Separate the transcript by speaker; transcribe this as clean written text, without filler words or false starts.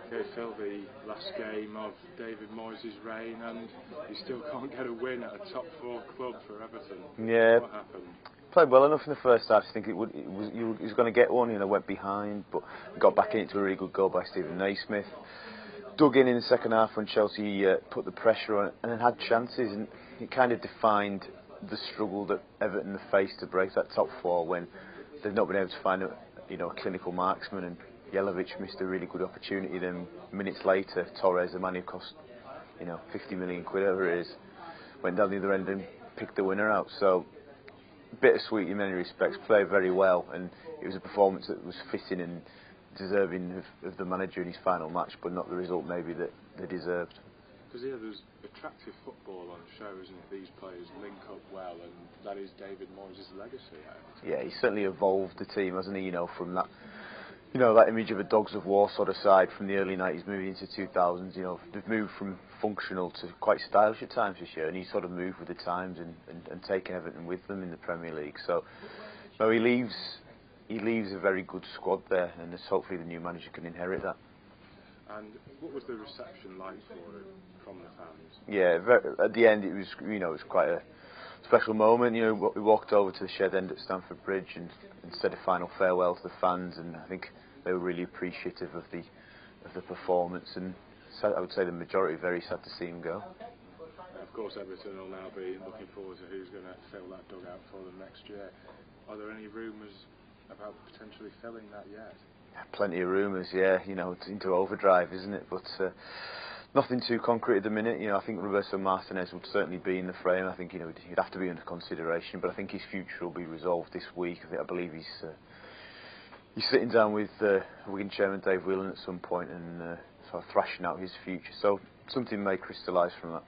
Speaker 1: Okay, Phil, the last game of David Moyes' reign, and he still can't get a win at a top 4 club for Everton.
Speaker 2: Yeah.
Speaker 1: What happened?
Speaker 2: Played well enough in the first half. I think he was going to get one. Went behind, but got back into a really good goal by Stephen Naismith. Dug in the second half when Chelsea put the pressure on it and then had chances, and it kind of defined the struggle that Everton have faced to break that top 4 when they've not been able to find a clinical marksman, and Jelavic missed a really good opportunity. Then minutes later, Torres, the man who cost 50 million quid, whatever it is, went down the other end and picked the winner out. So bittersweet in many respects. Played very well, and it was a performance that was fitting and deserving of the manager in his final match, but not the result maybe that they deserved.
Speaker 1: Because there's attractive football on show, isn't it? These players link up well, and that is David Moyes' legacy.
Speaker 2: Yeah, he's certainly evolved the team, hasn't he? From that, that image of a Dogs of War sort of side from the early 90s moving into 2000s. They've moved from functional to quite stylish at times this year, and he's sort of moved with the times and taken Everton with them in the Premier League. So, he leaves a very good squad there, and hopefully the new manager can inherit that.
Speaker 1: And what was the reception like for him from the fans?
Speaker 2: Yeah, at the end it was it was quite a special moment. We walked over to the shed end at Stamford Bridge and said a final farewell to the fans, and I think they were really appreciative of the performance, and I would say the majority very sad to see him go.
Speaker 1: Of course, Everton will now be looking forward to who's going to fill that dugout for them next year. Are there any rumours about potentially filling that yet?
Speaker 2: Plenty of rumours, yeah. It's into overdrive, isn't it? But nothing too concrete at the minute. I think Roberto Martinez would certainly be in the frame. I think he'd have to be under consideration, but I think his future will be resolved this week. I believe he's sitting down with Wigan chairman Dave Whelan at some point and sort of thrashing out his future. So something may crystallise from that.